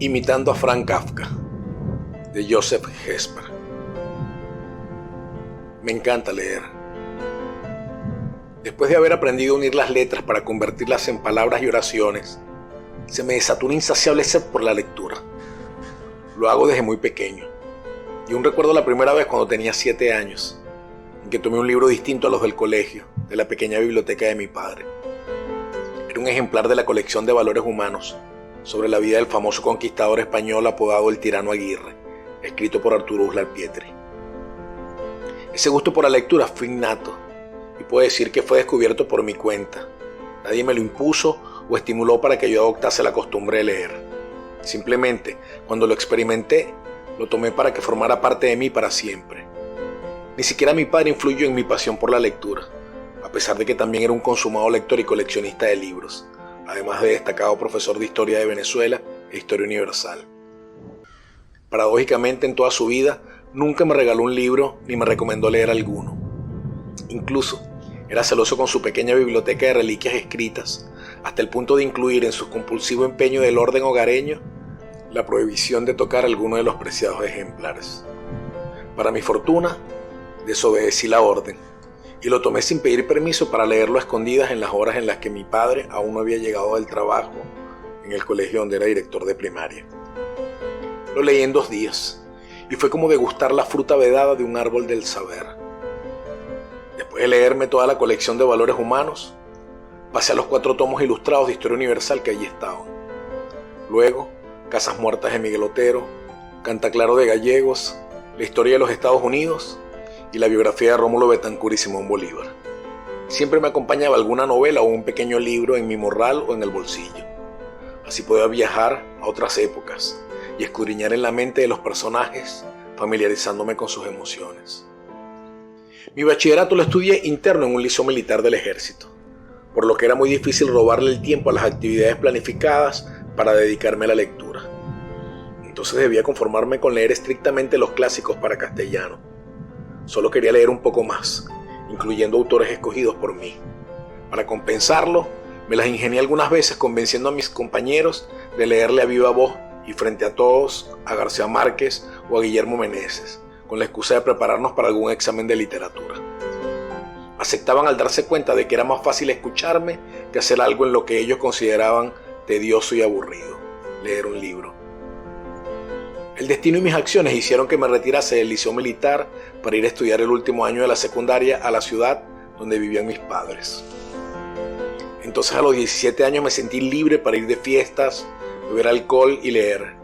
Imitando a Frank Kafka, de Joseph Hesper. Me encanta leer. Después de haber aprendido a unir las letras para convertirlas en palabras y oraciones, se me desató una insaciable sed por la lectura. Lo hago desde muy pequeño, y aún recuerdo la primera vez cuando tenía 7 años, en que tomé un libro distinto a los del colegio, de la pequeña biblioteca de mi padre. Era un ejemplar de la colección de valores humanos, sobre la vida del famoso conquistador español apodado el Tirano Aguirre, escrito por Arturo Uslar Pietri. Ese gusto por la lectura fue innato, y puedo decir que fue descubierto por mi cuenta. Nadie me lo impuso o estimuló para que yo adoptase la costumbre de leer. Simplemente, cuando lo experimenté, lo tomé para que formara parte de mí para siempre. Ni siquiera mi padre influyó en mi pasión por la lectura, a pesar de que también era un consumado lector y coleccionista de libros, además de destacado profesor de Historia de Venezuela e Historia Universal. Paradójicamente, en toda su vida, nunca me regaló un libro ni me recomendó leer alguno. Incluso, era celoso con su pequeña biblioteca de reliquias escritas, hasta el punto de incluir en su compulsivo empeño del orden hogareño la prohibición de tocar alguno de los preciados ejemplares. Para mi fortuna, desobedecí la orden, y lo tomé sin pedir permiso para leerlo a escondidas en las horas en las que mi padre aún no había llegado del trabajo en el colegio donde era director de primaria. Lo leí en 2 días, y fue como degustar la fruta vedada de un árbol del saber. Después de leerme toda la colección de valores humanos, pasé a los 4 tomos ilustrados de Historia Universal que allí estaban. Luego, Casas Muertas de Miguel Otero, Cantaclaro de Gallegos, la historia de los Estados Unidos y la biografía de Rómulo Betancourt y Simón Bolívar. Siempre me acompañaba alguna novela o un pequeño libro en mi morral o en el bolsillo. Así podía viajar a otras épocas y escudriñar en la mente de los personajes, familiarizándome con sus emociones. Mi bachillerato lo estudié interno en un liceo militar del ejército, por lo que era muy difícil robarle el tiempo a las actividades planificadas para dedicarme a la lectura. Entonces debía conformarme con leer estrictamente los clásicos para castellano. Solo quería leer un poco más, incluyendo autores escogidos por mí. Para compensarlo, me las ingenié algunas veces convenciendo a mis compañeros de leerle a viva voz y frente a todos a García Márquez o a Guillermo Meneses, con la excusa de prepararnos para algún examen de literatura. Aceptaban al darse cuenta de que era más fácil escucharme que hacer algo en lo que ellos consideraban tedioso y aburrido, leer un libro. El destino y mis acciones hicieron que me retirase del liceo militar para ir a estudiar el último año de la secundaria a la ciudad donde vivían mis padres. Entonces a los 17 años me sentí libre para ir de fiestas, beber alcohol y leer.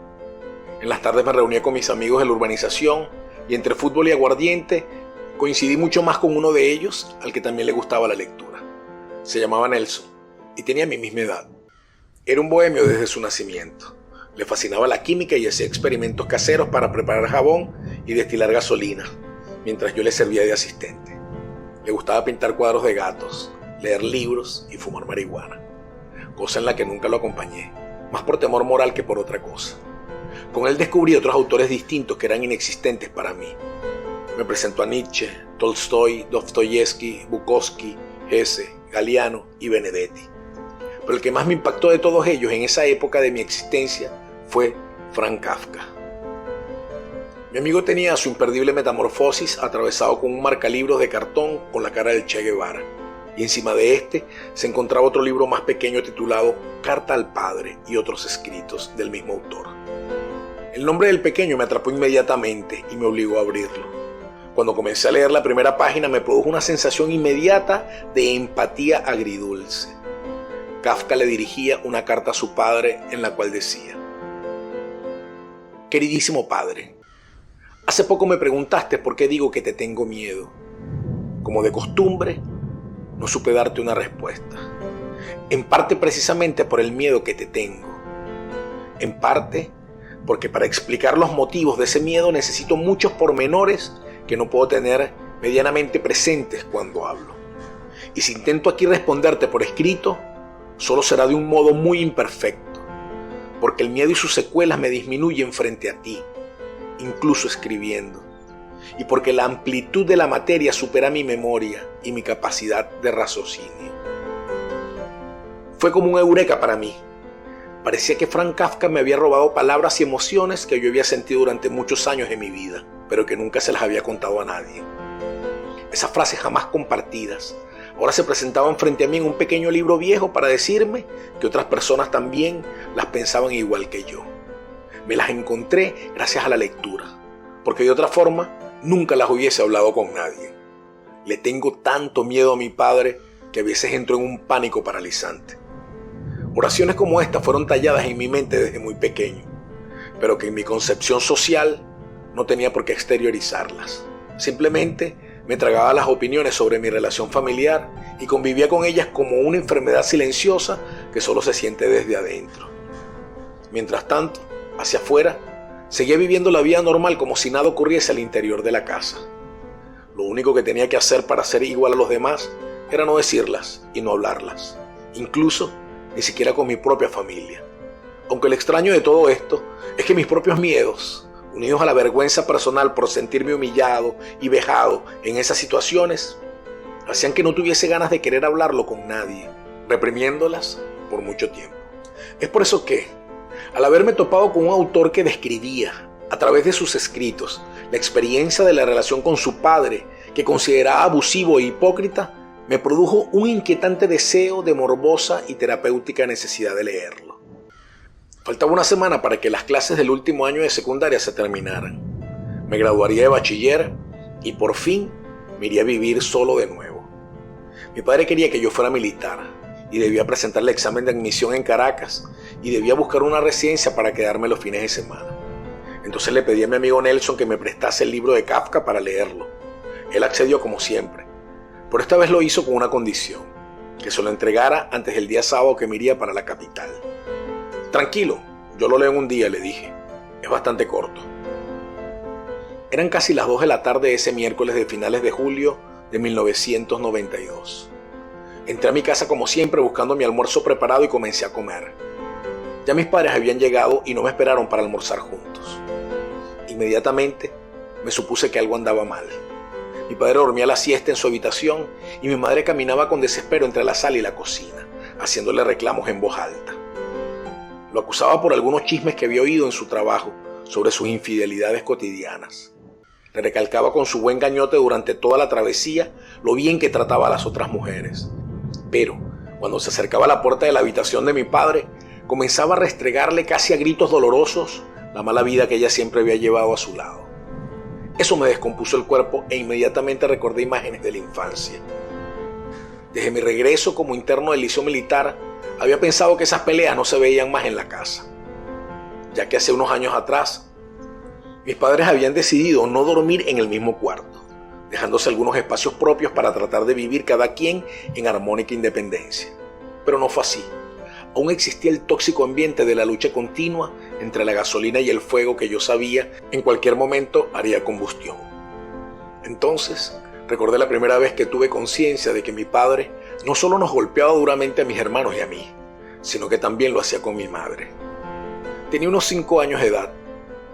En las tardes me reunía con mis amigos de la urbanización y entre fútbol y aguardiente coincidí mucho más con uno de ellos al que también le gustaba la lectura. Se llamaba Nelson y tenía mi misma edad. Era un bohemio desde su nacimiento. Le fascinaba la química y hacía experimentos caseros para preparar jabón y destilar gasolina, mientras yo le servía de asistente. Le gustaba pintar cuadros de gatos, leer libros y fumar marihuana, cosa en la que nunca lo acompañé, más por temor moral que por otra cosa. Con él descubrí otros autores distintos que eran inexistentes para mí. Me presentó a Nietzsche, Tolstoy, Dostoyevsky, Bukowski, Hesse, Galiano y Benedetti. Pero el que más me impactó de todos ellos en esa época de mi existencia fue Frank Kafka. Mi amigo tenía su imperdible Metamorfosis atravesado con un marcalibros de cartón con la cara del Che Guevara, y encima de este se encontraba otro libro más pequeño titulado Carta al Padre y otros escritos del mismo autor. El nombre del pequeño me atrapó inmediatamente y me obligó a abrirlo. Cuando comencé a leer la primera página me produjo una sensación inmediata de empatía agridulce. Kafka le dirigía una carta a su padre en la cual decía: Queridísimo padre, hace poco me preguntaste por qué digo que te tengo miedo. Como de costumbre, no supe darte una respuesta. En parte precisamente por el miedo que te tengo. En parte porque para explicar los motivos de ese miedo necesito muchos pormenores que no puedo tener medianamente presentes cuando hablo. Y si intento aquí responderte por escrito, solo será de un modo muy imperfecto, porque el miedo y sus secuelas me disminuyen frente a ti, incluso escribiendo, y porque la amplitud de la materia supera mi memoria y mi capacidad de raciocinio. Fue como un eureka para mí, Parecía que Frank Kafka me había robado palabras y emociones que yo había sentido durante muchos años de mi vida, pero que nunca se las había contado a nadie. Esas frases jamás compartidas ahora se presentaban frente a mí en un pequeño libro viejo para decirme que otras personas también las pensaban igual que yo. Me las encontré gracias a la lectura, porque de otra forma nunca las hubiese hablado con nadie. Le tengo tanto miedo a mi padre que a veces entro en un pánico paralizante. Oraciones como esta fueron talladas en mi mente desde muy pequeño, pero que en mi concepción social no tenía por qué exteriorizarlas. Simplemente me tragaba las opiniones sobre mi relación familiar y convivía con ellas como una enfermedad silenciosa que solo se siente desde adentro. Mientras tanto, hacia afuera, seguía viviendo la vida normal como si nada ocurriese al interior de la casa. Lo único que tenía que hacer para ser igual a los demás era no decirlas y no hablarlas, incluso ni siquiera con mi propia familia. Aunque lo extraño de todo esto es que mis propios miedos, unidos a la vergüenza personal por sentirme humillado y vejado en esas situaciones, hacían que no tuviese ganas de querer hablarlo con nadie, reprimiéndolas por mucho tiempo. Es por eso que, al haberme topado con un autor que describía, a través de sus escritos, la experiencia de la relación con su padre, que consideraba abusivo e hipócrita, me produjo un inquietante deseo de morbosa y terapéutica necesidad de leerlo. Faltaba una semana para que las clases del último año de secundaria se terminaran. Me graduaría de bachiller y por fin me iría a vivir solo de nuevo. Mi padre quería que yo fuera militar y debía presentar el examen de admisión en Caracas y debía buscar una residencia para quedarme los fines de semana. Entonces le pedí a mi amigo Nelson que me prestase el libro de Kafka para leerlo. Él accedió como siempre, pero esta vez lo hizo con una condición: que se lo entregara antes del día sábado que me iría para la capital. Tranquilo, yo lo leo en un día, le dije. Es bastante corto. Eran casi las 2 de la tarde de ese miércoles de finales de julio de 1992. Entré a mi casa como siempre buscando mi almuerzo preparado y comencé a comer. Ya mis padres habían llegado y no me esperaron para almorzar juntos. Inmediatamente me supuse que algo andaba mal. Mi padre dormía la siesta en su habitación y mi madre caminaba con desespero entre la sala y la cocina, haciéndole reclamos en voz alta. Lo acusaba por algunos chismes que había oído en su trabajo sobre sus infidelidades cotidianas. Le recalcaba con su buen gañote durante toda la travesía lo bien que trataba a las otras mujeres. Pero, cuando se acercaba a la puerta de la habitación de mi padre, comenzaba a restregarle casi a gritos dolorosos la mala vida que ella siempre había llevado a su lado. Eso me descompuso el cuerpo e inmediatamente recordé imágenes de la infancia. Desde mi regreso como interno del liceo militar, había pensado que esas peleas no se veían más en la casa, ya que hace unos años atrás, mis padres habían decidido no dormir en el mismo cuarto, dejándose algunos espacios propios para tratar de vivir cada quien en armónica independencia. Pero no fue así. Aún existía el tóxico ambiente de la lucha continua entre la gasolina y el fuego que yo sabía en cualquier momento haría combustión. Entonces, recordé la primera vez que tuve conciencia de que mi padre no solo nos golpeaba duramente a mis hermanos y a mí, sino que también lo hacía con mi madre. Tenía unos 5 años de edad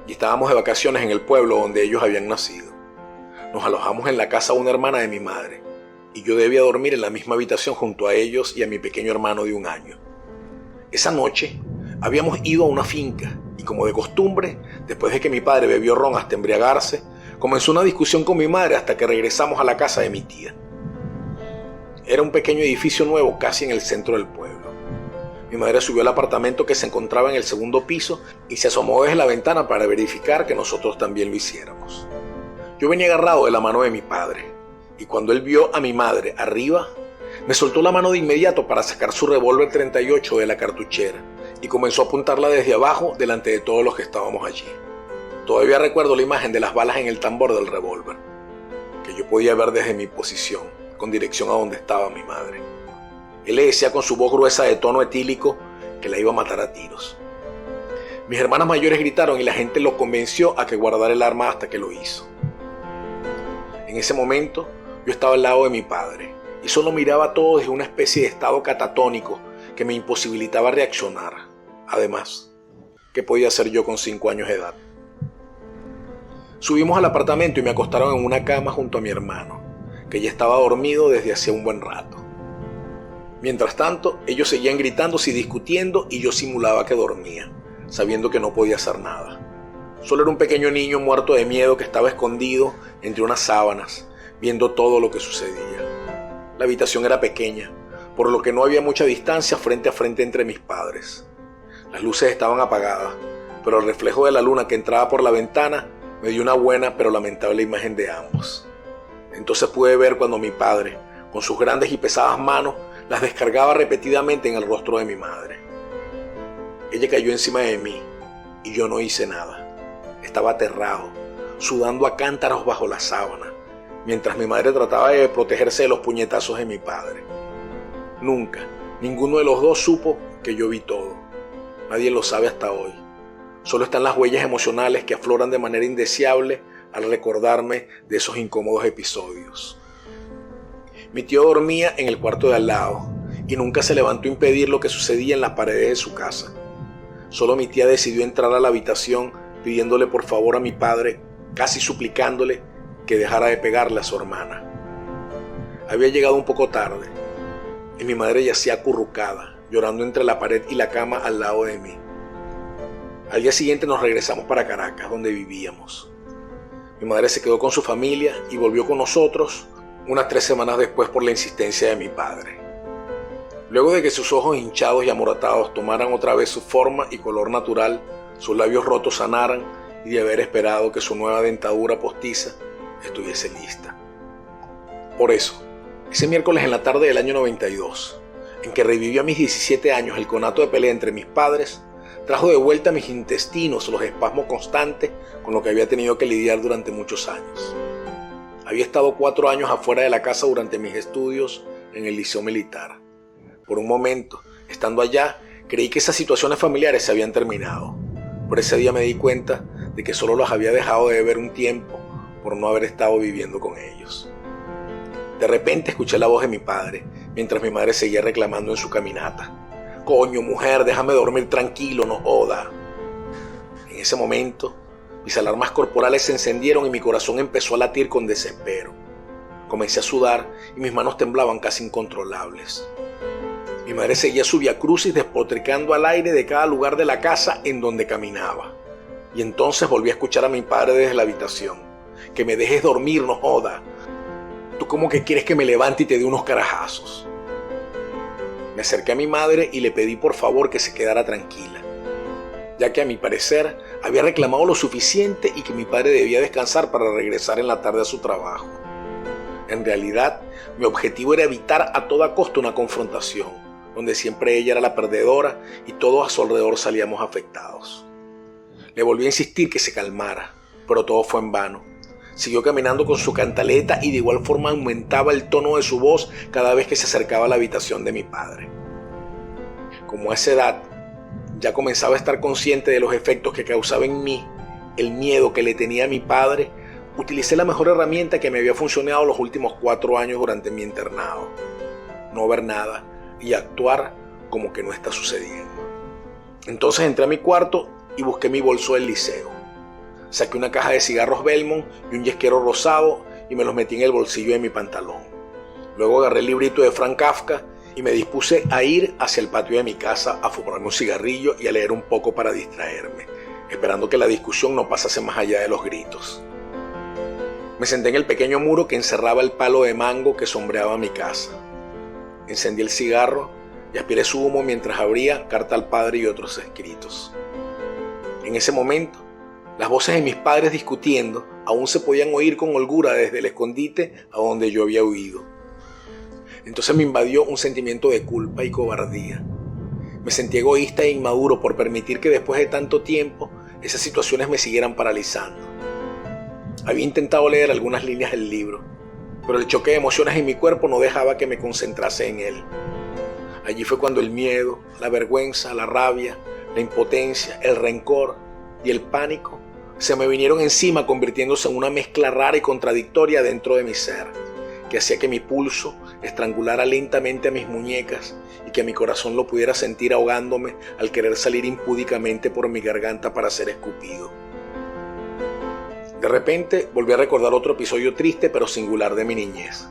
y estábamos de vacaciones en el pueblo donde ellos habían nacido. Nos alojamos en la casa de una hermana de mi madre y yo debía dormir en la misma habitación junto a ellos y a mi pequeño hermano de 1 año. Esa noche habíamos ido a una finca y, como de costumbre, después de que mi padre bebió ron hasta embriagarse, comenzó una discusión con mi madre hasta que regresamos a la casa de mi tía. Era un pequeño edificio nuevo casi en el centro del pueblo. Mi madre subió al apartamento que se encontraba en el 2.º piso y se asomó desde la ventana para verificar que nosotros también lo hiciéramos. Yo venía agarrado de la mano de mi padre y cuando él vio a mi madre arriba, me soltó la mano de inmediato para sacar su revólver 38 de la cartuchera y comenzó a apuntarla desde abajo delante de todos los que estábamos allí. Todavía recuerdo la imagen de las balas en el tambor del revólver, que yo podía ver desde mi posición, con dirección a donde estaba mi madre. Él le decía con su voz gruesa de tono etílico que la iba a matar a tiros. Mis hermanas mayores gritaron y la gente lo convenció a que guardara el arma hasta que lo hizo. En ese momento, yo estaba al lado de mi padre y solo miraba todo desde una especie de estado catatónico que me imposibilitaba reaccionar. Además, ¿qué podía hacer yo con 5 años de edad? Subimos al apartamento y me acostaron en una cama junto a mi hermano, que ya estaba dormido desde hacía un buen rato. Mientras tanto, ellos seguían gritándose y discutiendo y yo simulaba que dormía, sabiendo que no podía hacer nada. Solo era un pequeño niño muerto de miedo que estaba escondido entre unas sábanas, viendo todo lo que sucedía. La habitación era pequeña, por lo que no había mucha distancia frente a frente entre mis padres. Las luces estaban apagadas, pero el reflejo de la luna que entraba por la ventana me dio una buena pero lamentable imagen de ambos. Entonces pude ver cuando mi padre, con sus grandes y pesadas manos, las descargaba repetidamente en el rostro de mi madre. Ella cayó encima de mí y yo no hice nada. Estaba aterrado, sudando a cántaros bajo la sábana, mientras mi madre trataba de protegerse de los puñetazos de mi padre. Nunca, ninguno de los dos supo que yo vi todo. Nadie lo sabe hasta hoy. Solo están las huellas emocionales que afloran de manera indeseable al recordarme de esos incómodos episodios. Mi tío dormía en el cuarto de al lado y nunca se levantó a impedir lo que sucedía en las paredes de su casa. Solo mi tía decidió entrar a la habitación pidiéndole por favor a mi padre, casi suplicándole que dejara de pegarle a su hermana. Había llegado un poco tarde y mi madre yacía acurrucada, llorando entre la pared y la cama al lado de mí. Al día siguiente nos regresamos para Caracas, donde vivíamos. Mi madre se quedó con su familia y volvió con nosotros unas 3 semanas después por la insistencia de mi padre. Luego de que sus ojos hinchados y amoratados tomaran otra vez su forma y color natural, sus labios rotos sanaran y de haber esperado que su nueva dentadura postiza estuviese lista. Por eso, ese miércoles en la tarde del año 92, en que revivió a mis 17 años el conato de pelea entre mis padres, trajo de vuelta a mis intestinos los espasmos constantes con los que había tenido que lidiar durante muchos años. Había estado 4 años afuera de la casa durante mis estudios en el Liceo Militar. Por un momento, estando allá, creí que esas situaciones familiares se habían terminado. Por ese día me di cuenta de que solo los había dejado de ver un tiempo por no haber estado viviendo con ellos. De repente escuché la voz de mi padre, mientras mi madre seguía reclamando en su caminata. «Coño, mujer, déjame dormir tranquilo, no joda». En ese momento, mis alarmas corporales se encendieron y mi corazón empezó a latir con desespero. Comencé a sudar y mis manos temblaban casi incontrolables. Mi madre seguía su viacrucis despotricando al aire de cada lugar de la casa en donde caminaba. Y entonces volví a escuchar a mi padre desde la habitación. «Que me dejes dormir, no joda. ¿Tú cómo que quieres que me levante y te dé unos carajazos?» Me acerqué a mi madre y le pedí por favor que se quedara tranquila, ya que a mi parecer había reclamado lo suficiente y que mi padre debía descansar para regresar en la tarde a su trabajo. En realidad, mi objetivo era evitar a toda costa una confrontación, donde siempre ella era la perdedora y todos a su alrededor salíamos afectados. Le volví a insistir que se calmara, pero todo fue en vano. Siguió caminando con su cantaleta y de igual forma aumentaba el tono de su voz cada vez que se acercaba a la habitación de mi padre. Como a esa edad, ya comenzaba a estar consciente de los efectos que causaba en mí el miedo que le tenía a mi padre, utilicé la mejor herramienta que me había funcionado los últimos 4 años durante mi internado: no ver nada y actuar como que no está sucediendo. Entonces entré a mi cuarto y busqué mi bolso del liceo. Saqué una caja de cigarros Belmont y un yesquero rosado y me los metí en el bolsillo de mi pantalón. Luego agarré el librito de Franz Kafka y me dispuse a ir hacia el patio de mi casa a fumarme un cigarrillo y a leer un poco para distraerme, esperando que la discusión no pasase más allá de los gritos. Me senté en el pequeño muro que encerraba el palo de mango que sombreaba mi casa. Encendí el cigarro y aspiré su humo mientras abría Carta al Padre y otros escritos. En ese momento, las voces de mis padres discutiendo aún se podían oír con holgura desde el escondite a donde yo había huido. Entonces me invadió un sentimiento de culpa y cobardía. Me sentí egoísta e inmaduro por permitir que después de tanto tiempo esas situaciones me siguieran paralizando. Había intentado leer algunas líneas del libro, pero el choque de emociones en mi cuerpo no dejaba que me concentrase en él. Allí fue cuando el miedo, la vergüenza, la rabia, la impotencia, el rencor y el pánico se me vinieron encima, convirtiéndose en una mezcla rara y contradictoria dentro de mi ser, que hacía que mi pulso estrangulara lentamente a mis muñecas y que mi corazón lo pudiera sentir ahogándome al querer salir impúdicamente por mi garganta para ser escupido. De repente volví a recordar otro episodio triste pero singular de mi niñez.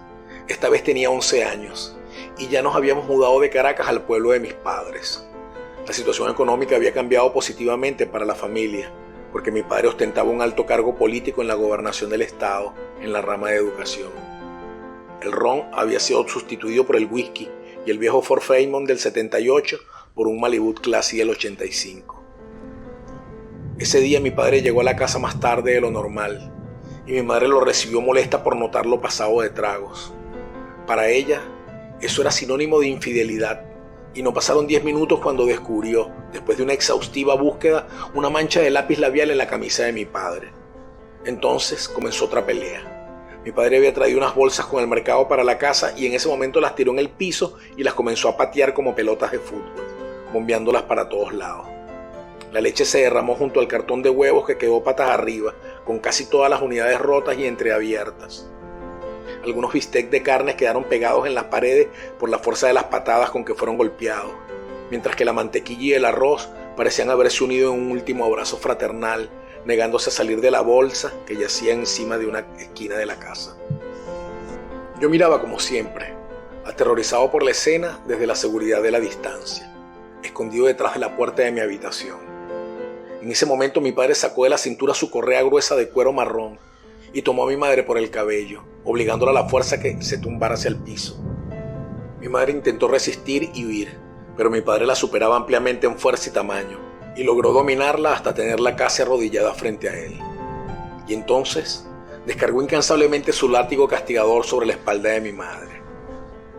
Esta vez tenía 11 años y ya nos habíamos mudado de Caracas al pueblo de mis padres. La situación económica había cambiado positivamente para la familia, porque mi padre ostentaba un alto cargo político en la gobernación del estado, en la rama de educación. El ron había sido sustituido por el whisky y el viejo Ford Fairmont del 78 por un Malibu Classy del 85. Ese día mi padre llegó a la casa más tarde de lo normal y mi madre lo recibió molesta por notarlo pasado de tragos. Para ella, eso era sinónimo de infidelidad y no pasaron 10 minutos cuando descubrió, después de una exhaustiva búsqueda, una mancha de lápiz labial en la camisa de mi padre. Entonces comenzó otra pelea. Mi padre había traído unas bolsas con el mercado para la casa y en ese momento las tiró en el piso y las comenzó a patear como pelotas de fútbol, bombeándolas para todos lados. La leche se derramó junto al cartón de huevos que quedó patas arriba, con casi todas las unidades rotas y entreabiertas. Algunos bistecs de carne quedaron pegados en las paredes por la fuerza de las patadas con que fueron golpeados, mientras que la mantequilla y el arroz parecían haberse unido en un último abrazo fraternal, negándose a salir de la bolsa que yacía encima de una esquina de la casa. Yo miraba como siempre, aterrorizado por la escena desde la seguridad de la distancia, escondido detrás de la puerta de mi habitación. En ese momento mi padre sacó de la cintura su correa gruesa de cuero marrón y tomó a mi madre por el cabello, obligándola a la fuerza que se tumbara hacia el piso. Mi madre intentó resistir y huir, pero mi padre la superaba ampliamente en fuerza y tamaño, y logró dominarla hasta tenerla casi arrodillada frente a él. Y entonces descargó incansablemente su látigo castigador sobre la espalda de mi madre,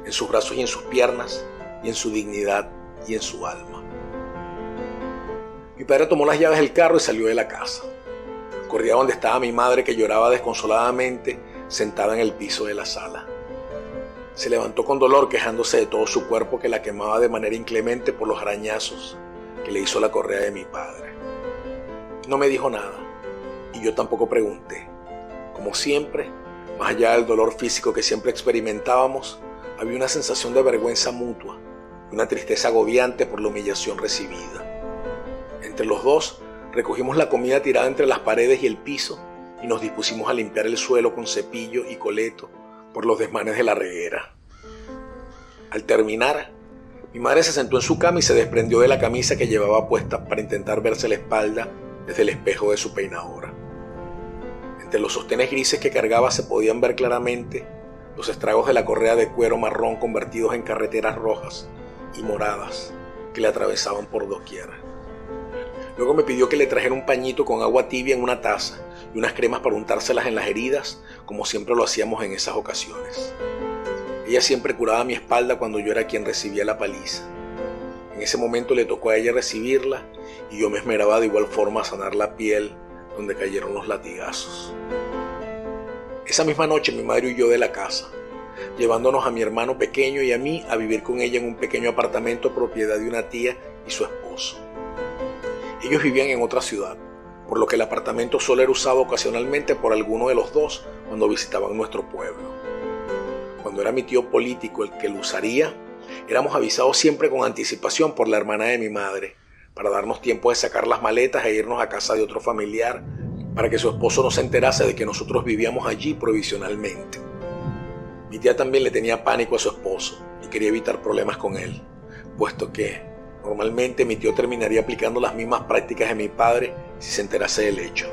en sus brazos y en sus piernas, y en su dignidad y en su alma. Mi padre tomó las llaves del carro y salió de la casa. Corría donde estaba mi madre, que lloraba desconsoladamente, sentada en el piso de la sala. Se levantó con dolor, quejándose de todo su cuerpo que la quemaba de manera inclemente por los arañazos que le hizo la correa de mi padre. No me dijo nada, y yo tampoco pregunté. Como siempre, más allá del dolor físico que siempre experimentábamos, había una sensación de vergüenza mutua, una tristeza agobiante por la humillación recibida. Entre los dos, recogimos la comida tirada entre las paredes y el piso y nos dispusimos a limpiar el suelo con cepillo y coleto por los desmanes de la reguera. Al terminar, mi madre se sentó en su cama y se desprendió de la camisa que llevaba puesta para intentar verse la espalda desde el espejo de su peinadora. Entre los sostenes grises que cargaba se podían ver claramente los estragos de la correa de cuero marrón convertidos en carreteras rojas y moradas que le atravesaban por doquier. Luego me pidió que le trajera un pañito con agua tibia en una taza y unas cremas para untárselas en las heridas, como siempre lo hacíamos en esas ocasiones. Ella siempre curaba mi espalda cuando yo era quien recibía la paliza. En ese momento le tocó a ella recibirla y yo me esmeraba de igual forma a sanar la piel donde cayeron los latigazos. Esa misma noche mi madre huyó de la casa, llevándonos a mi hermano pequeño y a mí a vivir con ella en un pequeño apartamento propiedad de una tía y su esposo. Ellos vivían en otra ciudad, por lo que el apartamento solo era usado ocasionalmente por alguno de los dos cuando visitaban nuestro pueblo. Cuando era mi tío político el que lo usaría, éramos avisados siempre con anticipación por la hermana de mi madre, para darnos tiempo de sacar las maletas e irnos a casa de otro familiar, para que su esposo no se enterase de que nosotros vivíamos allí provisionalmente. Mi tía también le tenía pánico a su esposo y quería evitar problemas con él, puesto que normalmente mi tío terminaría aplicando las mismas prácticas de mi padre si se enterase del hecho.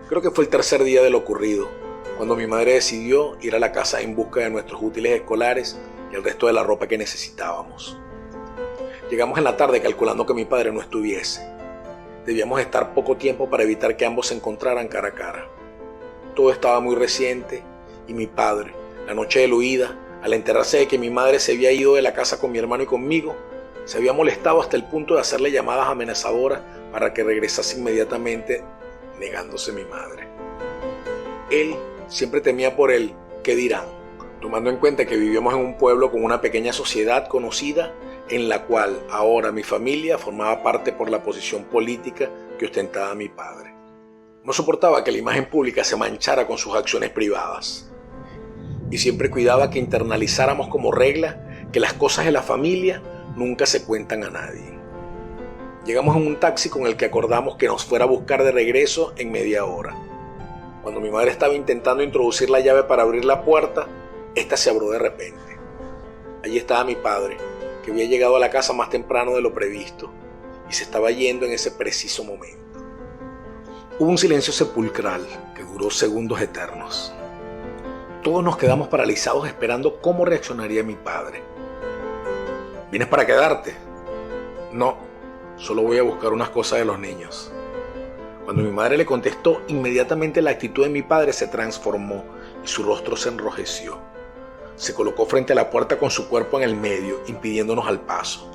Creo que fue el tercer día de lo ocurrido, cuando mi madre decidió ir a la casa en busca de nuestros útiles escolares y el resto de la ropa que necesitábamos. Llegamos en la tarde calculando que mi padre no estuviese. Debíamos estar poco tiempo para evitar que ambos se encontraran cara a cara. Todo estaba muy reciente y mi padre, la noche de la huida, al enterarse de que mi madre se había ido de la casa con mi hermano y conmigo, se había molestado hasta el punto de hacerle llamadas amenazadoras para que regresase inmediatamente, negándose mi madre. Él siempre temía por el ¿qué dirán?, tomando en cuenta que vivíamos en un pueblo con una pequeña sociedad conocida en la cual ahora mi familia formaba parte por la posición política que ostentaba mi padre. No soportaba que la imagen pública se manchara con sus acciones privadas y siempre cuidaba que internalizáramos como regla que las cosas de la familia nunca se cuentan a nadie. Llegamos en un taxi con el que acordamos que nos fuera a buscar de regreso en media hora. Cuando mi madre estaba intentando introducir la llave para abrir la puerta, esta se abrió de repente. Allí estaba mi padre, que había llegado a la casa más temprano de lo previsto y se estaba yendo en ese preciso momento. Hubo un silencio sepulcral que duró segundos eternos. Todos nos quedamos paralizados esperando cómo reaccionaría mi padre. ¿Vienes para quedarte? No, solo voy a buscar unas cosas de los niños. Cuando mi madre le contestó, inmediatamente la actitud de mi padre se transformó y su rostro se enrojeció. Se colocó frente a la puerta con su cuerpo en el medio, impidiéndonos el paso.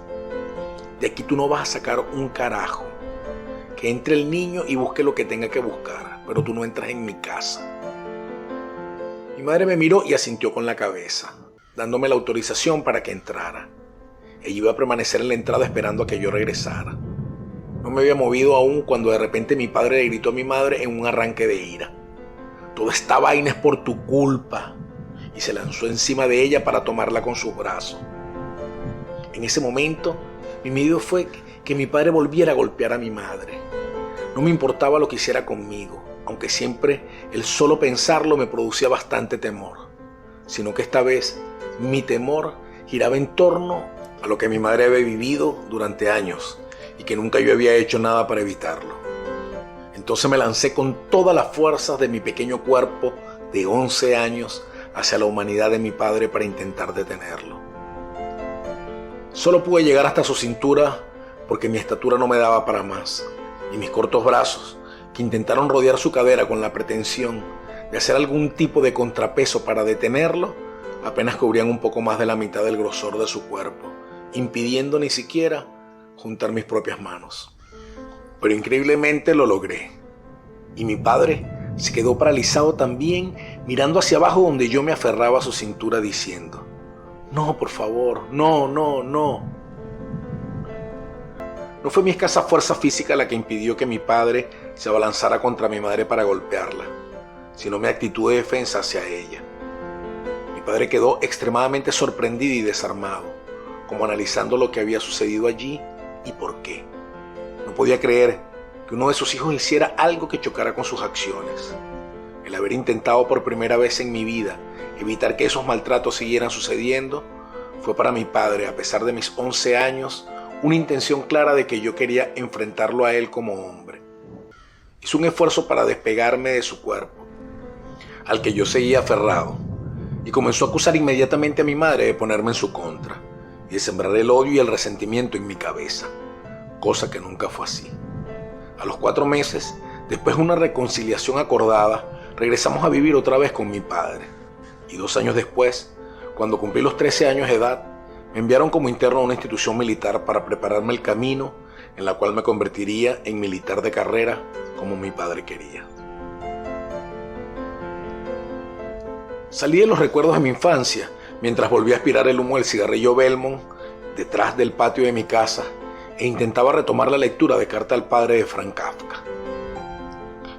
De aquí tú no vas a sacar un carajo. Que entre el niño y busque lo que tenga que buscar, pero tú no entras en mi casa. Mi madre me miró y asintió con la cabeza, dándome la autorización para que entrara. Ella iba a permanecer en la entrada esperando a que yo regresara. No me había movido aún cuando de repente mi padre le gritó a mi madre en un arranque de ira: «Toda esta vaina es por tu culpa», y se lanzó encima de ella para tomarla con sus brazos. En ese momento, mi miedo fue que mi padre volviera a golpear a mi madre. No me importaba lo que hiciera conmigo, aunque siempre el solo pensarlo me producía bastante temor, sino que esta vez mi temor giraba en torno a lo que mi madre había vivido durante años y que nunca yo había hecho nada para evitarlo. Entonces me lancé con todas las fuerzas de mi pequeño cuerpo de 11 años hacia la humanidad de mi padre para intentar detenerlo. Solo pude llegar hasta su cintura porque mi estatura no me daba para más, y mis cortos brazos, que intentaron rodear su cadera con la pretensión de hacer algún tipo de contrapeso para detenerlo, apenas cubrían un poco más de la mitad del grosor de su cuerpo, impidiendo ni siquiera juntar mis propias manos. Pero increíblemente lo logré, y mi padre se quedó paralizado también, mirando hacia abajo donde yo me aferraba a su cintura diciendo: «No, por favor, no, no, no». No fue mi escasa fuerza física la que impidió que mi padre se abalanzara contra mi madre para golpearla, sino mi actitud de defensa hacia ella. Mi padre quedó extremadamente sorprendido y desarmado, como analizando lo que había sucedido allí y por qué. No podía creer que uno de sus hijos hiciera algo que chocara con sus acciones. El haber intentado por primera vez en mi vida evitar que esos maltratos siguieran sucediendo fue para mi padre, a pesar de mis 11 años, una intención clara de que yo quería enfrentarlo a él como hombre. Hizo un esfuerzo para despegarme de su cuerpo, al que yo seguía aferrado, y comenzó a acusar inmediatamente a mi madre de ponerme en su contra y de sembrar el odio y el resentimiento en mi cabeza, cosa que nunca fue así. A los 4 meses, después de una reconciliación acordada, regresamos a vivir otra vez con mi padre, y 2 años después, cuando cumplí los 13 años de edad, me enviaron como interno a una institución militar para prepararme el camino en la cual me convertiría en militar de carrera como mi padre quería. Salí de los recuerdos de mi infancia mientras volví a aspirar el humo del cigarrillo Belmont detrás del patio de mi casa e intentaba retomar la lectura de Carta al padre de Franz Kafka.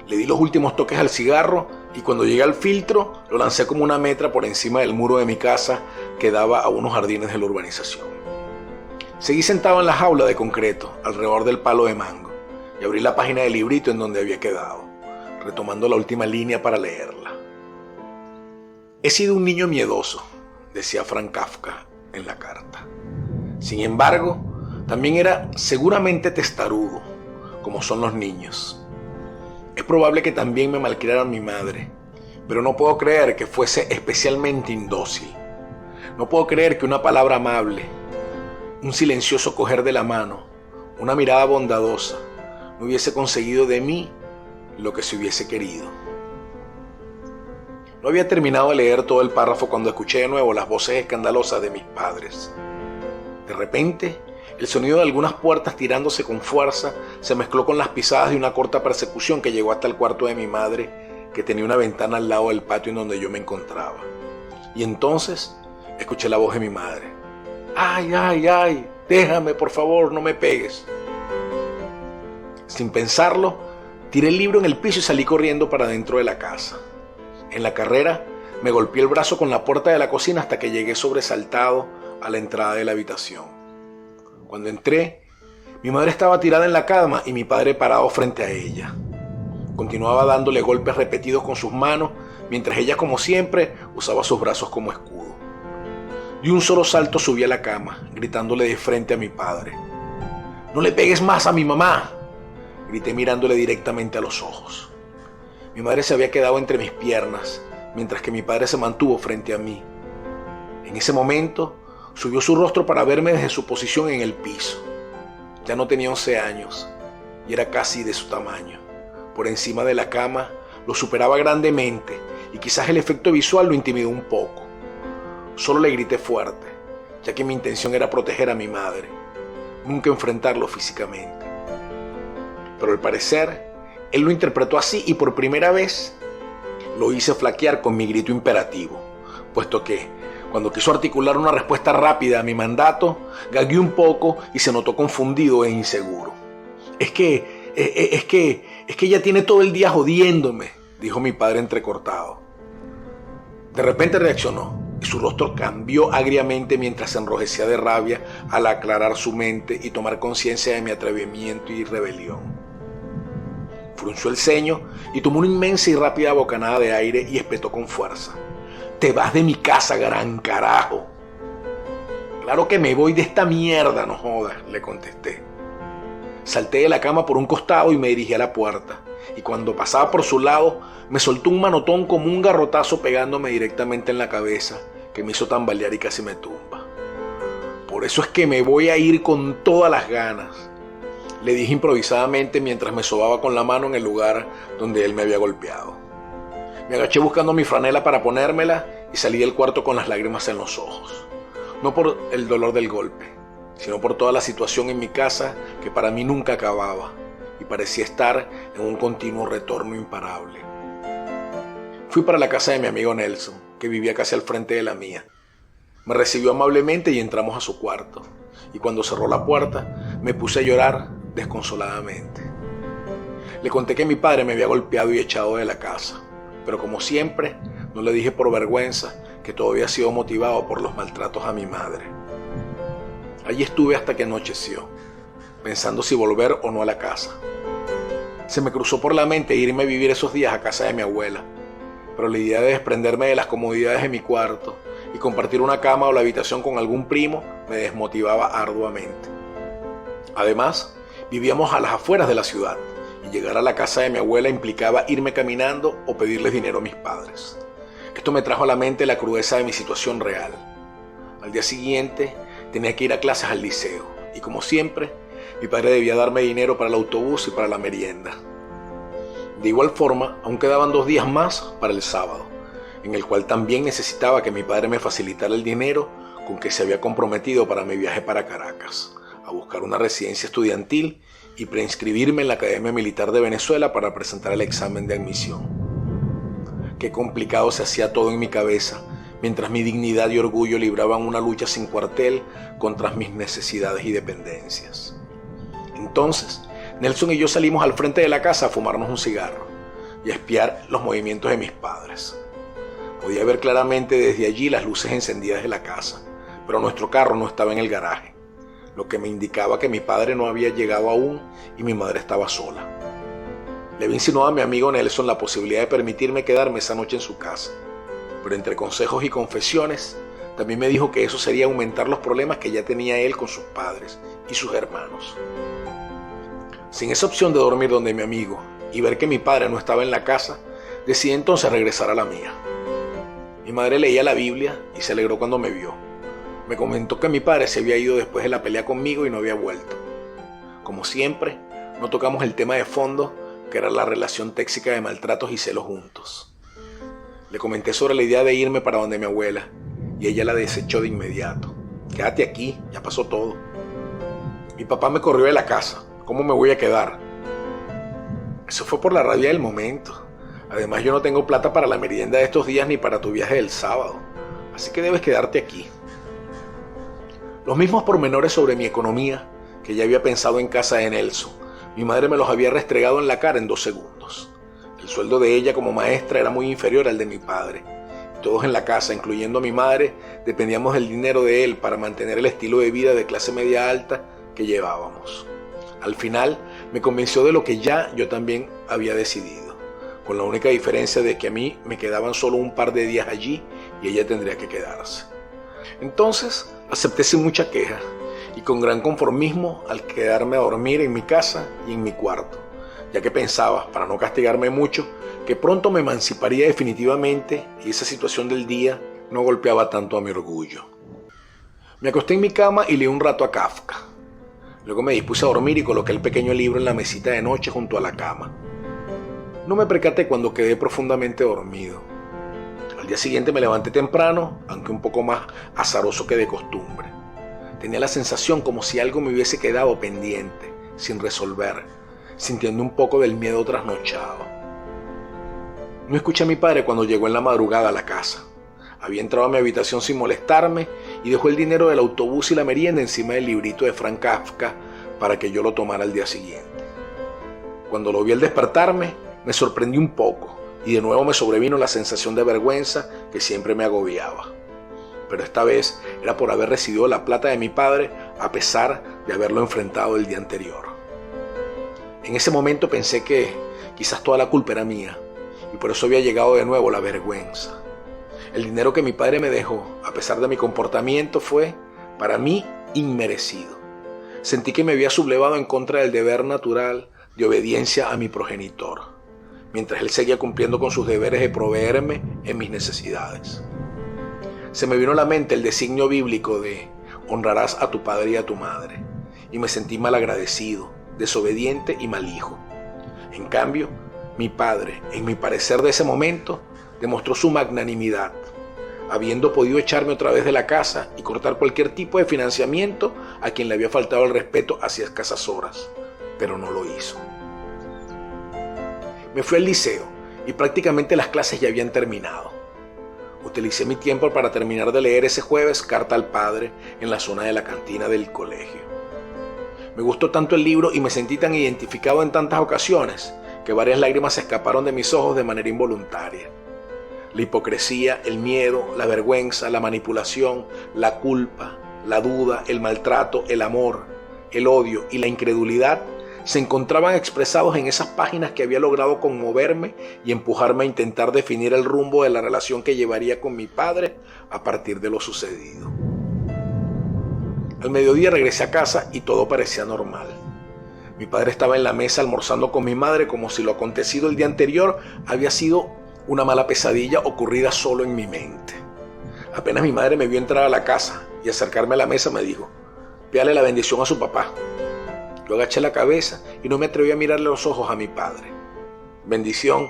Le di los últimos toques al cigarro y cuando llegué al filtro lo lancé como una metra por encima del muro de mi casa que daba a unos jardines de la urbanización. Seguí sentado en la jaula de concreto alrededor del palo de mango y abrí la página del librito en donde había quedado, retomando la última línea para leerla. «He sido un niño miedoso», decía Franz Kafka en la carta. Sin embargo, también era seguramente testarudo, como son los niños. Es probable que también me malcriara mi madre, pero no puedo creer que fuese especialmente indócil. No puedo creer que una palabra amable, un silencioso coger de la mano, una mirada bondadosa, no hubiese conseguido de mí lo que se hubiese querido. No había terminado de leer todo el párrafo cuando escuché de nuevo las voces escandalosas de mis padres. De repente, el sonido de algunas puertas tirándose con fuerza se mezcló con las pisadas de una corta persecución que llegó hasta el cuarto de mi madre, que tenía una ventana al lado del patio en donde yo me encontraba. Y entonces escuché la voz de mi madre. «¡Ay, ay, ay! Déjame, por favor, no me pegues». Sin pensarlo, tiré el libro en el piso y salí corriendo para dentro de la casa. En la carrera, me golpeé el brazo con la puerta de la cocina hasta que llegué sobresaltado a la entrada de la habitación. Cuando entré, mi madre estaba tirada en la cama y mi padre parado frente a ella. Continuaba dándole golpes repetidos con sus manos, mientras ella, como siempre, usaba sus brazos como escudo. De un solo salto subí a la cama, gritándole de frente a mi padre. «¡No le pegues más a mi mamá!», grité mirándole directamente a los ojos. Mi madre se había quedado entre mis piernas, mientras que mi padre se mantuvo frente a mí. En ese momento, subió su rostro para verme desde su posición en el piso. Ya no tenía 11 años y era casi de su tamaño. Por encima de la cama lo superaba grandemente y quizás el efecto visual lo intimidó un poco. Solo le grité fuerte, ya que mi intención era proteger a mi madre, nunca enfrentarlo físicamente. Pero al parecer, él lo interpretó así y por primera vez lo hice flaquear con mi grito imperativo, puesto que, cuando quiso articular una respuesta rápida a mi mandato, gagueó un poco y se notó confundido e inseguro. Es que ella tiene todo el día jodiéndome», dijo mi padre entrecortado. De repente reaccionó y su rostro cambió agriamente mientras se enrojecía de rabia al aclarar su mente y tomar conciencia de mi atrevimiento y rebelión. Frunció el ceño y tomó una inmensa y rápida bocanada de aire y espetó con fuerza. «Te vas de mi casa, gran carajo». «Claro que me voy de esta mierda, no jodas», le contesté. Salté de la cama por un costado y me dirigí a la puerta, y cuando pasaba por su lado, me soltó un manotón como un garrotazo pegándome directamente en la cabeza, que me hizo tambalear y casi me tumba. «Por eso es que me voy a ir con todas las ganas», le dije improvisadamente mientras me sobaba con la mano en el lugar donde él me había golpeado. Me agaché buscando mi franela para ponérmela y salí del cuarto con las lágrimas en los ojos. No por el dolor del golpe, sino por toda la situación en mi casa que para mí nunca acababa y parecía estar en un continuo retorno imparable. Fui para la casa de mi amigo Nelson, que vivía casi al frente de la mía. Me recibió amablemente y entramos a su cuarto, y cuando cerró la puerta me puse a llorar desconsoladamente. Le conté que mi padre me había golpeado y echado de la casa, pero como siempre, no le dije por vergüenza que todo había sido motivado por los maltratos a mi madre. Allí estuve hasta que anocheció, pensando si volver o no a la casa. Se me cruzó por la mente irme a vivir esos días a casa de mi abuela, pero la idea de desprenderme de las comodidades de mi cuarto y compartir una cama o la habitación con algún primo me desmotivaba arduamente. Además, vivíamos a las afueras de la ciudad, y llegar a la casa de mi abuela implicaba irme caminando o pedirles dinero a mis padres. Esto me trajo a la mente la crudeza de mi situación real. Al día siguiente tenía que ir a clases al liceo y, como siempre, mi padre debía darme dinero para el autobús y para la merienda. De igual forma, aún quedaban 2 días más para el sábado, en el cual también necesitaba que mi padre me facilitara el dinero con que se había comprometido para mi viaje para Caracas, a buscar una residencia estudiantil y preinscribirme en la Academia Militar de Venezuela para presentar el examen de admisión. Qué complicado se hacía todo en mi cabeza, mientras mi dignidad y orgullo libraban una lucha sin cuartel contra mis necesidades y dependencias. Entonces, Nelson y yo salimos al frente de la casa a fumarnos un cigarro y a espiar los movimientos de mis padres. Podía ver claramente desde allí las luces encendidas de la casa, pero nuestro carro no estaba en el garaje, lo que me indicaba que mi padre no había llegado aún y mi madre estaba sola. Le había insinuado a mi amigo Nelson la posibilidad de permitirme quedarme esa noche en su casa, pero entre consejos y confesiones, también me dijo que eso sería aumentar los problemas que ya tenía él con sus padres y sus hermanos. Sin esa opción de dormir donde mi amigo y ver que mi padre no estaba en la casa, decidí entonces regresar a la mía. Mi madre leía la Biblia y se alegró cuando me vio. Me comentó que mi padre se había ido después de la pelea conmigo y no había vuelto. Como siempre, no tocamos el tema de fondo, que era la relación tóxica de maltratos y celos juntos. Le comenté sobre la idea de irme para donde mi abuela, y ella la desechó de inmediato. «Quédate aquí, ya pasó todo». Mi papá me corrió de la casa. ¿Cómo me voy a quedar? Eso fue por la rabia del momento. Además, yo no tengo plata para la merienda de estos días ni para tu viaje del sábado, así que debes quedarte aquí. Los mismos pormenores sobre mi economía que ya había pensado en casa de Nelson, mi madre me los había restregado en la cara en 2 segundos. El sueldo de ella como maestra era muy inferior al de mi padre. Todos en la casa, incluyendo a mi madre, dependíamos del dinero de él para mantener el estilo de vida de clase media alta que llevábamos. Al final, me convenció de lo que ya yo también había decidido, con la única diferencia de que a mí me quedaban solo un par de días allí y ella tendría que quedarse. Entonces acepté sin mucha queja y con gran conformismo al quedarme a dormir en mi casa y en mi cuarto, ya que pensaba, para no castigarme mucho, que pronto me emanciparía definitivamente y esa situación del día no golpeaba tanto a mi orgullo. Me acosté en mi cama y leí un rato a Kafka. Luego me dispuse a dormir y coloqué el pequeño libro en la mesita de noche junto a la cama. No me percaté cuando quedé profundamente dormido. Al día siguiente me levanté temprano, aunque un poco más azaroso que de costumbre. Tenía la sensación como si algo me hubiese quedado pendiente, sin resolver, sintiendo un poco del miedo trasnochado. No escuché a mi padre cuando llegó en la madrugada a la casa. Había entrado a mi habitación sin molestarme y dejó el dinero del autobús y la merienda encima del librito de Franz Kafka para que yo lo tomara al día siguiente. Cuando lo vi al despertarme, me sorprendí un poco y de nuevo me sobrevino la sensación de vergüenza que siempre me agobiaba. Pero esta vez era por haber recibido la plata de mi padre a pesar de haberlo enfrentado el día anterior. En ese momento pensé que quizás toda la culpa era mía y por eso había llegado de nuevo la vergüenza. El dinero que mi padre me dejó, a pesar de mi comportamiento, fue, para mí, inmerecido. Sentí que me había sublevado en contra del deber natural de obediencia a mi progenitor, mientras él seguía cumpliendo con sus deberes de proveerme en mis necesidades. Se me vino a la mente el designio bíblico de honrarás a tu padre y a tu madre, y me sentí malagradecido, desobediente y mal hijo. En cambio, mi padre, en mi parecer de ese momento, demostró su magnanimidad, habiendo podido echarme otra vez de la casa y cortar cualquier tipo de financiamiento a quien le había faltado el respeto hacía escasas horas, pero no lo hizo. Me fui al liceo y prácticamente las clases ya habían terminado. Utilicé mi tiempo para terminar de leer ese jueves Carta al Padre en la zona de la cantina del colegio. Me gustó tanto el libro y me sentí tan identificado en tantas ocasiones que varias lágrimas se escaparon de mis ojos de manera involuntaria. La hipocresía, el miedo, la vergüenza, la manipulación, la culpa, la duda, el maltrato, el amor, el odio y la incredulidad se encontraban expresados en esas páginas que había logrado conmoverme y empujarme a intentar definir el rumbo de la relación que llevaría con mi padre a partir de lo sucedido. Al mediodía regresé a casa y todo parecía normal. Mi padre estaba en la mesa almorzando con mi madre como si lo acontecido el día anterior había sido una mala pesadilla ocurrida solo en mi mente. Apenas mi madre me vio entrar a la casa y acercarme a la mesa me dijo: pídale la bendición a su papá. Yo agaché la cabeza y no me atreví a mirarle los ojos a mi padre. Bendición.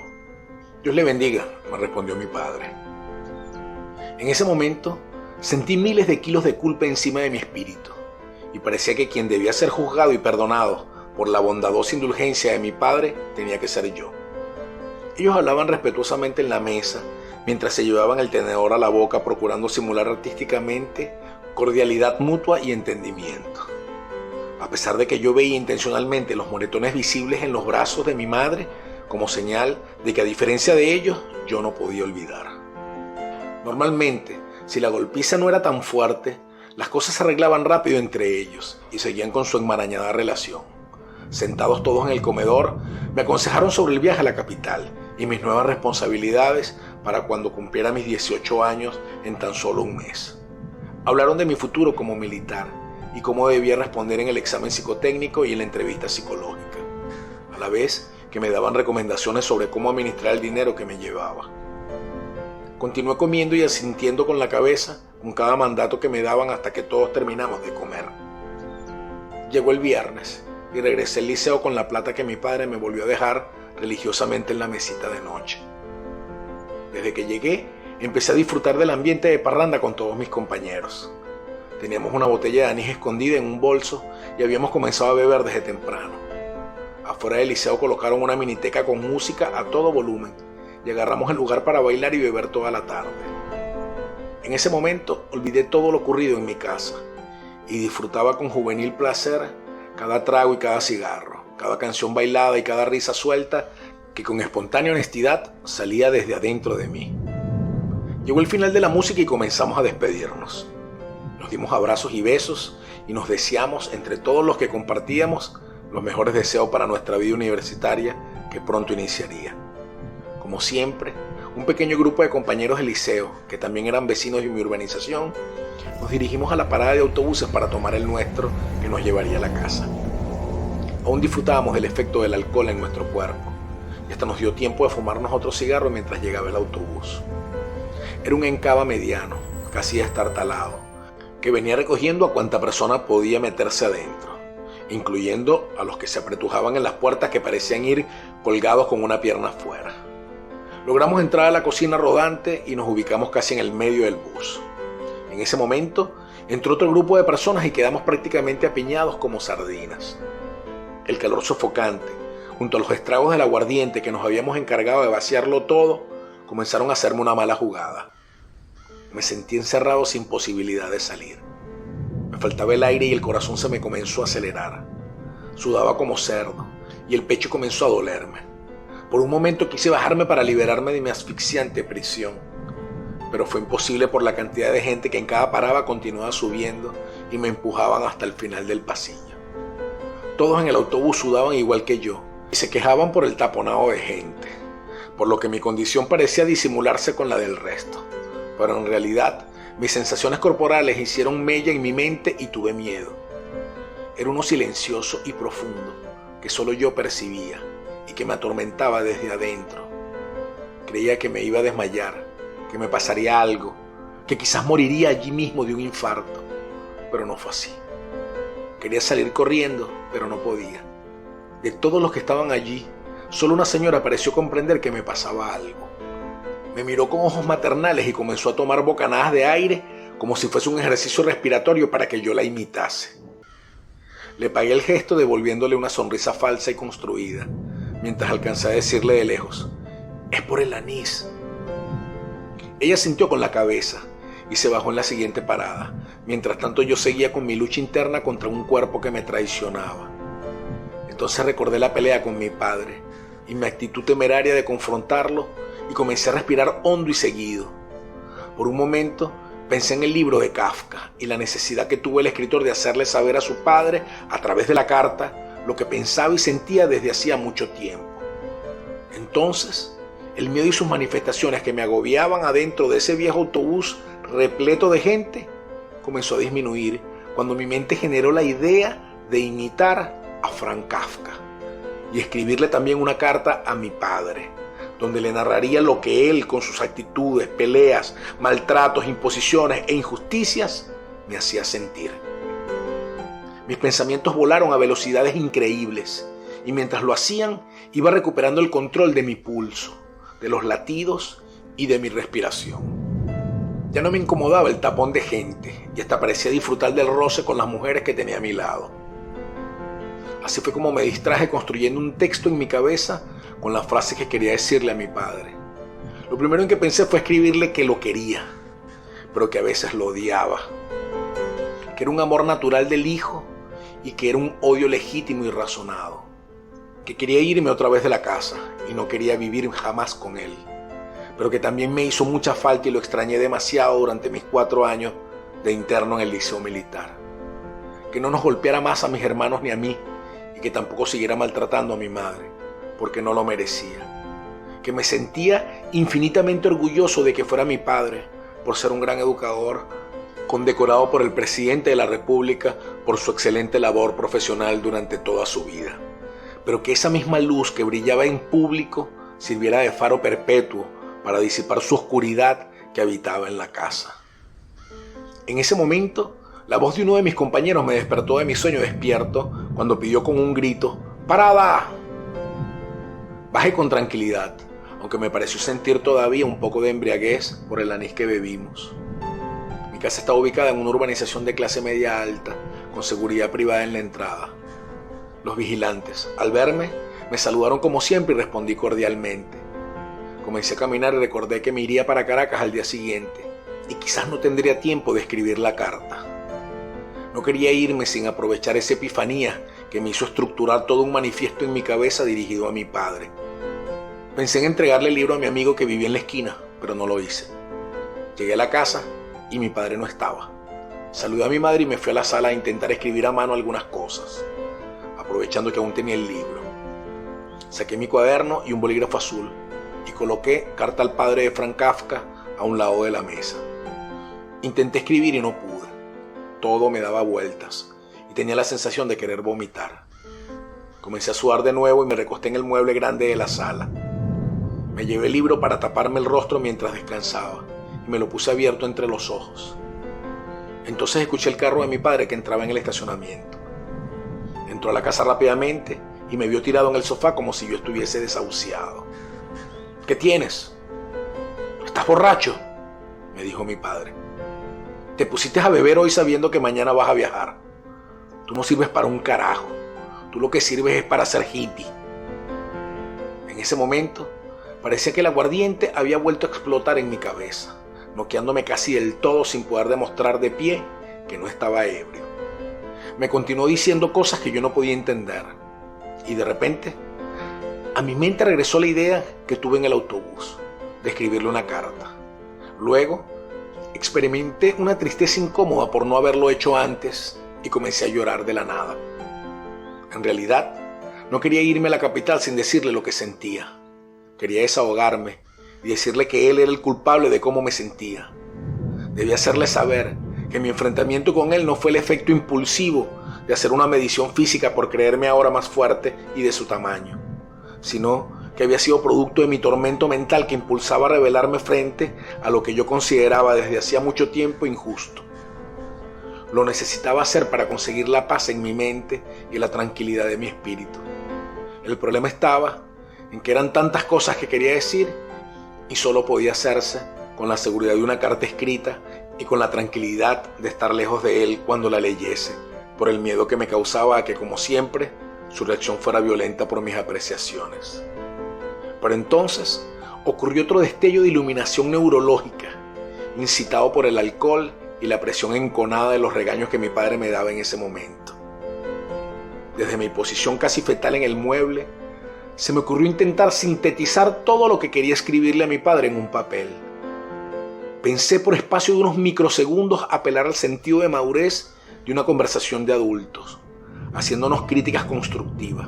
Dios le bendiga, me respondió mi padre. En ese momento sentí miles de kilos de culpa encima de mi espíritu y parecía que quien debía ser juzgado y perdonado por la bondadosa indulgencia de mi padre tenía que ser yo. Ellos hablaban respetuosamente en la mesa mientras se llevaban el tenedor a la boca procurando simular artísticamente cordialidad mutua y entendimiento. A pesar de que yo veía intencionalmente los moretones visibles en los brazos de mi madre como señal de que a diferencia de ellos yo no podía olvidar. Normalmente, si la golpiza no era tan fuerte, las cosas se arreglaban rápido entre ellos y seguían con su enmarañada relación. Sentados todos en el comedor, me aconsejaron sobre el viaje a la capital y mis nuevas responsabilidades para cuando cumpliera mis 18 años en tan solo un mes. Hablaron de mi futuro como militar y cómo debía responder en el examen psicotécnico y en la entrevista psicológica, a la vez que me daban recomendaciones sobre cómo administrar el dinero que me llevaba. Continué comiendo y asintiendo con la cabeza con cada mandato que me daban hasta que todos terminamos de comer. Llegó el viernes y regresé al liceo con la plata que mi padre me volvió a dejar religiosamente en la mesita de noche. Desde que llegué, empecé a disfrutar del ambiente de parranda con todos mis compañeros. Teníamos una botella de anís escondida en un bolso y habíamos comenzado a beber desde temprano. Afuera del liceo colocaron una miniteca con música a todo volumen y agarramos el lugar para bailar y beber toda la tarde. En ese momento olvidé todo lo ocurrido en mi casa y disfrutaba con juvenil placer cada trago y cada cigarro, cada canción bailada y cada risa suelta que con espontánea honestidad salía desde adentro de mí. Llegó el final de la música y comenzamos a despedirnos. Nos dimos abrazos y besos y nos deseamos entre todos los que compartíamos los mejores deseos para nuestra vida universitaria que pronto iniciaría. Como siempre, un pequeño grupo de compañeros del liceo, que también eran vecinos de mi urbanización, Nos dirigimos a la parada de autobuses para tomar el nuestro que nos llevaría a la casa. Aún disfrutábamos el efecto del alcohol en nuestro cuerpo y hasta nos dio tiempo de fumarnos otro cigarro mientras llegaba el autobús. Era un Encaba mediano, casi destartalado, que venía recogiendo a cuanta persona podía meterse adentro, incluyendo a los que se apretujaban en las puertas que parecían ir colgados con una pierna afuera. Logramos entrar a la cocina rodante y nos ubicamos casi en el medio del bus. En ese momento entró otro grupo de personas y quedamos prácticamente apiñados como sardinas. El calor sofocante, junto a los estragos del aguardiente que nos habíamos encargado de vaciarlo todo, comenzaron a hacerme una mala jugada. Me sentí encerrado sin posibilidad de salir. Me faltaba el aire y el corazón se me comenzó a acelerar. Sudaba como cerdo y el pecho comenzó a dolerme. Por un momento quise bajarme para liberarme de mi asfixiante prisión, pero fue imposible por la cantidad de gente que en cada parada continuaba subiendo y me empujaban hasta el final del pasillo. Todos en el autobús sudaban igual que yo y se quejaban por el taponado de gente, por lo que mi condición parecía disimularse con la del resto. Pero en realidad, mis sensaciones corporales hicieron mella en mi mente y tuve miedo. Era uno silencioso y profundo que solo yo percibía y que me atormentaba desde adentro. Creía que me iba a desmayar, que me pasaría algo, que quizás moriría allí mismo de un infarto, pero no fue así. Quería salir corriendo, pero no podía. De todos los que estaban allí, solo una señora pareció comprender que me pasaba algo. Me miró con ojos maternales y comenzó a tomar bocanadas de aire como si fuese un ejercicio respiratorio para que yo la imitase. Le pagué el gesto devolviéndole una sonrisa falsa y construida, mientras alcancé a decirle de lejos: «Es por el anís». Ella sintió con la cabeza y se bajó en la siguiente parada. Mientras tanto yo seguía con mi lucha interna contra un cuerpo que me traicionaba. Entonces recordé la pelea con mi padre y mi actitud temeraria de confrontarlo y comencé a respirar hondo y seguido. Por un momento pensé en el libro de Kafka y la necesidad que tuvo el escritor de hacerle saber a su padre a través de la carta lo que pensaba y sentía desde hacía mucho tiempo. Entonces el miedo y sus manifestaciones que me agobiaban adentro de ese viejo autobús repleto de gente comenzó a disminuir cuando mi mente generó la idea de imitar a Franz Kafka y escribirle también una carta a mi padre, donde le narraría lo que él, con sus actitudes, peleas, maltratos, imposiciones e injusticias, me hacía sentir. Mis pensamientos volaron a velocidades increíbles y mientras lo hacían iba recuperando el control de mi pulso, de los latidos y de mi respiración. Ya no me incomodaba el tapón de gente y hasta parecía disfrutar del roce con las mujeres que tenía a mi lado. Así fue como me distraje construyendo un texto en mi cabeza con las frases que quería decirle a mi padre. Lo primero en que pensé fue escribirle que lo quería, pero que a veces lo odiaba, que era un amor natural del hijo y que era un odio legítimo y razonado, que quería irme otra vez de la casa y no quería vivir jamás con él, pero que también me hizo mucha falta y lo extrañé demasiado durante mis 4 años de interno en el liceo militar. Que no nos golpeara más a mis hermanos ni a mí y que tampoco siguiera maltratando a mi madre, porque no lo merecía. Que me sentía infinitamente orgulloso de que fuera mi padre, por ser un gran educador, condecorado por el presidente de la República por su excelente labor profesional durante toda su vida. Pero que esa misma luz que brillaba en público sirviera de faro perpetuo para disipar su oscuridad que habitaba en la casa. En ese momento, la voz de uno de mis compañeros me despertó de mi sueño despierto cuando pidió con un grito: ¡Parada! Bajé con tranquilidad, aunque me pareció sentir todavía un poco de embriaguez por el anís que bebimos. Mi casa estaba ubicada en una urbanización de clase media alta, con seguridad privada en la entrada. Los vigilantes, al verme, me saludaron como siempre y respondí cordialmente. Comencé a caminar y recordé que me iría para Caracas al día siguiente y quizás no tendría tiempo de escribir la carta. No quería irme sin aprovechar esa epifanía que me hizo estructurar todo un manifiesto en mi cabeza dirigido a mi padre. Pensé en entregarle el libro a mi amigo que vivía en la esquina, pero no lo hice. Llegué a la casa y mi padre no estaba. Saludé a mi madre y me fui a la sala a intentar escribir a mano algunas cosas, aprovechando que aún tenía el libro. Saqué mi cuaderno y un bolígrafo azul y coloqué Carta al padre de Franz Kafka a un lado de la mesa. Intenté escribir y no pude. todo me daba vueltas y tenía la sensación de querer vomitar. Comencé a sudar de nuevo y me recosté en el mueble grande de la sala. Me llevé el libro para taparme el rostro mientras descansaba y me lo puse abierto entre los ojos. Entonces escuché el carro de mi padre que entraba en el estacionamiento. Entró a la casa rápidamente y me vio tirado en el sofá como si yo estuviese desahuciado. ¿Qué tienes? ¿Estás borracho?, me dijo mi padre. Te pusiste a beber hoy sabiendo que mañana vas a viajar. Tú no sirves para un carajo. Tú lo que sirves es para ser hippie. En ese momento, parecía que el aguardiente había vuelto a explotar en mi cabeza, noqueándome casi del todo sin poder demostrar de pie que no estaba ebrio. Me continuó diciendo cosas que yo no podía entender. Y de repente, a mi mente regresó la idea que tuve en el autobús, de escribirle una carta. Luego, experimenté una tristeza incómoda por no haberlo hecho antes y comencé a llorar de la nada. En realidad, no quería irme a la capital sin decirle lo que sentía. Quería desahogarme y decirle que él era el culpable de cómo me sentía. Debía hacerle saber que mi enfrentamiento con él no fue el efecto impulsivo de hacer una medición física por creerme ahora más fuerte y de su tamaño, sino que había sido producto de mi tormento mental que impulsaba a rebelarme frente a lo que yo consideraba desde hacía mucho tiempo injusto. Lo necesitaba hacer para conseguir la paz en mi mente y la tranquilidad de mi espíritu. El problema estaba en que eran tantas cosas que quería decir y solo podía hacerse con la seguridad de una carta escrita y con la tranquilidad de estar lejos de él cuando la leyese, por el miedo que me causaba a que, como siempre, su reacción fuera violenta por mis apreciaciones. Pero entonces ocurrió otro destello de iluminación neurológica, incitado por el alcohol y la presión enconada de los regaños que mi padre me daba en ese momento. Desde mi posición casi fetal en el mueble, se me ocurrió intentar sintetizar todo lo que quería escribirle a mi padre en un papel. Pensé por espacio de unos microsegundos apelar al sentido de madurez de una conversación de adultos, haciéndonos críticas constructivas.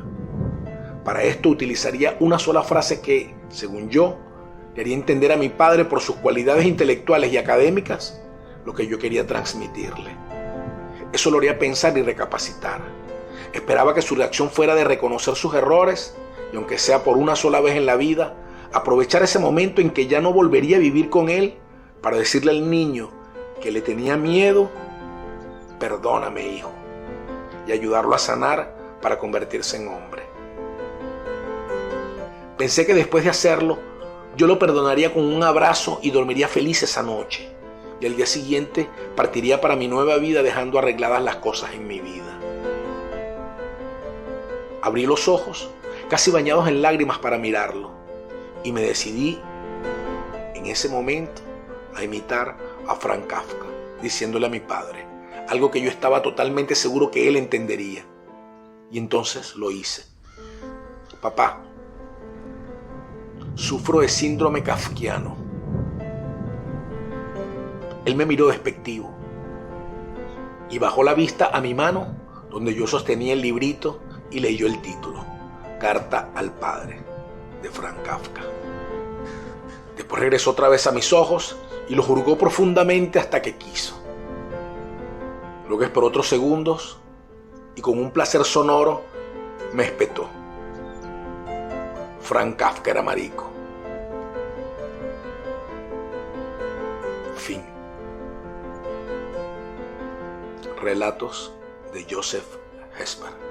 Para esto utilizaría una sola frase que, según yo, le haría entender a mi padre por sus cualidades intelectuales y académicas lo que yo quería transmitirle. Eso lo haría pensar y recapacitar. Esperaba que su reacción fuera de reconocer sus errores y, aunque sea por una sola vez en la vida, aprovechar ese momento en que ya no volvería a vivir con él para decirle al niño que le tenía miedo: perdóname, hijo, y ayudarlo a sanar para convertirse en hombre. Pensé que después de hacerlo, yo lo perdonaría con un abrazo y dormiría feliz esa noche. Y al día siguiente partiría para mi nueva vida dejando arregladas las cosas en mi vida. Abrí los ojos, casi bañados en lágrimas, para mirarlo. Y me decidí, en ese momento, a imitar a Frank Kafka, diciéndole a mi padre algo que yo estaba totalmente seguro que él entendería. Y entonces lo hice. Papá, sufro de síndrome kafkiano. Él me miró despectivo y bajó la vista a mi mano, donde yo sostenía el librito, y leyó el título: Carta al Padre, de Frank Kafka. Después regresó otra vez a mis ojos y los hurgó profundamente hasta que quiso. Luego esperó otros segundos y con un placer sonoro me espetó. Frank Kafka era marico. Fin. Relatos de Joseph Hesper.